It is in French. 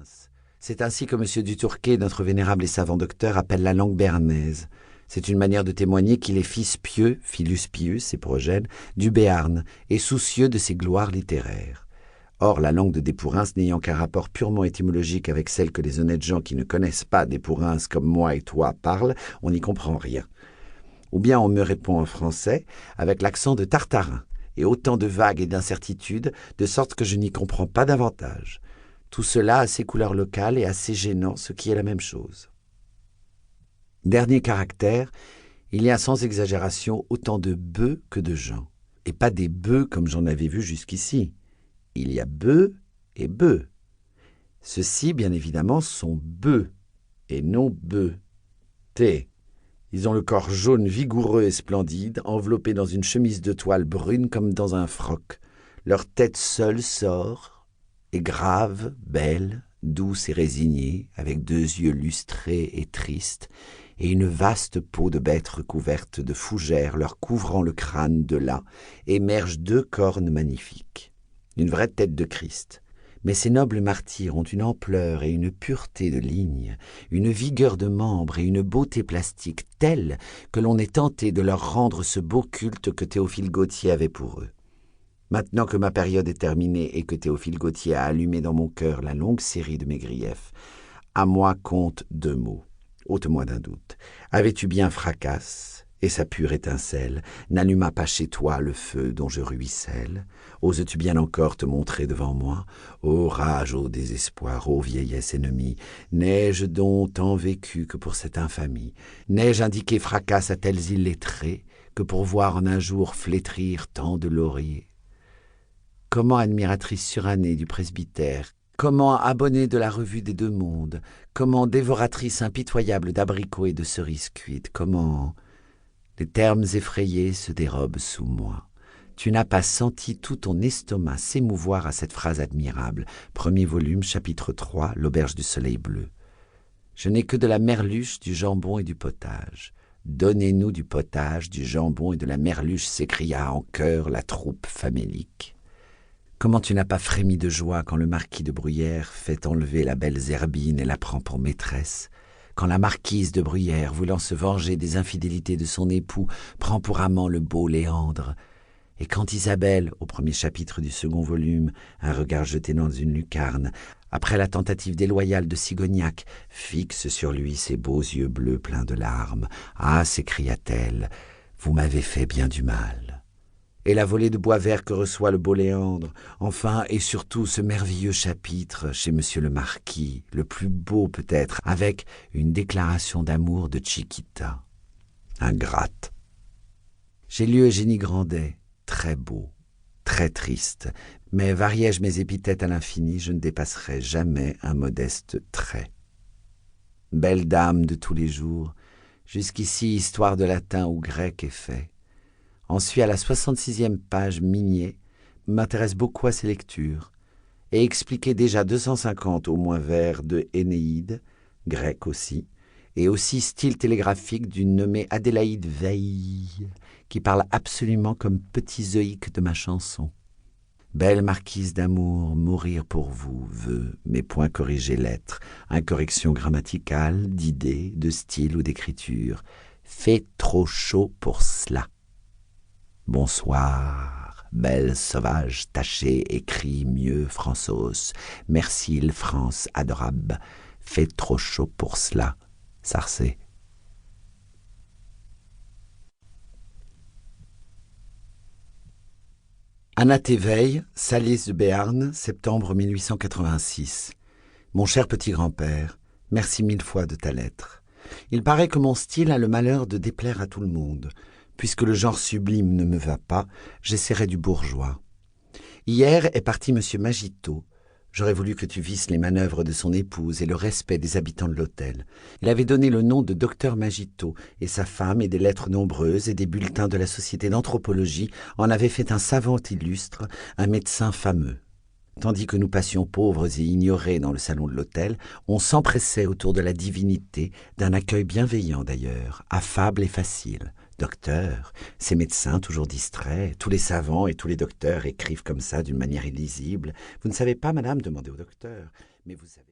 prince. C'est ainsi que M. Dutourquet, notre vénérable et savant docteur, appelle la langue béarnaise. C'est une manière de témoigner qu'il est fils pieux, filus pius et progène, du Béarn, et soucieux de ses gloires littéraires. Or, la langue de Despourins n'ayant qu'un rapport purement étymologique avec celle que les honnêtes gens qui ne connaissent pas Despourins comme moi et toi parlent, on n'y comprend rien. Ou bien on me répond en français avec l'accent de Tartarin, et autant de vagues et d'incertitudes, de sorte que je n'y comprends pas davantage. Tout cela a ses couleurs locales et assez gênant, ce qui est la même chose. Dernier caractère, il y a sans exagération autant de bœufs que de gens, et pas des bœufs comme j'en avais vu jusqu'ici. Il y a bœufs et bœufs. Ceux-ci, bien évidemment, sont bœufs, et non bœufs. Ils ont le corps jaune vigoureux et splendide, enveloppé dans une chemise de toile brune comme dans un froc. Leur tête seule sort, est grave, belle, douce et résignée, avec 2 yeux lustrés et tristes, et une vaste peau de bête recouverte de fougères leur couvrant le crâne de là, émergent 2 cornes magnifiques. Une vraie tête de Christ. Mais ces nobles martyrs ont une ampleur et une pureté de ligne, une vigueur de membres et une beauté plastique telle que l'on est tenté de leur rendre ce beau culte que Théophile Gautier avait pour eux. Maintenant que ma période est terminée et que Théophile Gautier a allumé dans mon cœur la longue série de mes griefs, à moi compte 2 mots. Ôte-moi d'un doute. Avais-tu bien Fracasse, et sa pure étincelle n'alluma pas chez toi le feu dont je ruisselle? Oses-tu bien encore te montrer devant moi? Ô rage, ô désespoir, ô vieillesse ennemie, n'ai-je donc tant vécu que pour cette infamie? N'ai-je indiqué Fracasse à tels illettrés que pour voir en un jour flétrir tant de lauriers? Comment admiratrice surannée du presbytère, comment abonnée de la revue des 2 mondes, comment dévoratrice impitoyable d'abricots et de cerises cuites, comment... Les termes effrayés se dérobent sous moi. Tu n'as pas senti tout ton estomac s'émouvoir à cette phrase admirable. 1er volume, chapitre 3, l'auberge du soleil bleu. Je n'ai que de la merluche, du jambon et du potage. Donnez-nous du potage, du jambon et de la merluche, s'écria en chœur la troupe famélique. Comment tu n'as pas frémi de joie quand le marquis de Bruyères fait enlever la belle Zerbine et la prend pour maîtresse? Quand la marquise de Bruyères, voulant se venger des infidélités de son époux, prend pour amant le beau Léandre, et quand Isabelle, au 1er chapitre du 2nd volume, un regard jeté dans une lucarne, après la tentative déloyale de Sigognac, fixe sur lui ses beaux yeux bleus pleins de larmes. « Ah !» s'écria-t-elle, « vous m'avez fait bien du mal. » Et la volée de bois vert que reçoit le beau Léandre, enfin et surtout ce merveilleux chapitre chez monsieur le marquis, le plus beau peut-être, avec une déclaration d'amour de Chiquita. Ingrate. J'ai lu Eugénie Grandet, très beau, très triste, mais variai-je mes épithètes à l'infini, je ne dépasserai jamais un modeste trait. Belle dame de tous les jours, jusqu'ici histoire de latin ou grec est fait. Ensuite, à la 66e page, Mignet m'intéresse beaucoup à ses lectures et expliquait déjà 250 au moins vers de Énéide, grec aussi, et aussi style télégraphique d'une nommée Adélaïde Veil, qui parle absolument comme petit Zoïque de ma chanson. Belle marquise d'amour, mourir pour vous, veut, mais point corriger lettres, incorrection grammaticale, d'idées, de style ou d'écriture. Fait trop chaud pour cela. Bonsoir, belle sauvage tachée, écrit mieux François. Merci il France adorable, fait trop chaud pour cela, Sarcé. Anna Théveille, Salis de Béarn, septembre 1886. Mon cher petit grand-père, merci 1000 fois de ta lettre. Il paraît que mon style a le malheur de déplaire à tout le monde. Puisque le genre sublime ne me va pas, j'essaierai du bourgeois. Hier est parti M. Magiteau. J'aurais voulu que tu visses les manœuvres de son épouse et le respect des habitants de l'hôtel. Il avait donné le nom de docteur Magiteau, et sa femme et des lettres nombreuses et des bulletins de la Société d'anthropologie en avaient fait un savant illustre, un médecin fameux. Tandis que nous passions pauvres et ignorés dans le salon de l'hôtel, on s'empressait autour de la divinité, d'un accueil bienveillant d'ailleurs, affable et facile. Docteur, ces médecins toujours distraits, tous les savants et tous les docteurs écrivent comme ça d'une manière illisible. Vous ne savez pas, madame, demandez au docteur, mais vous savez...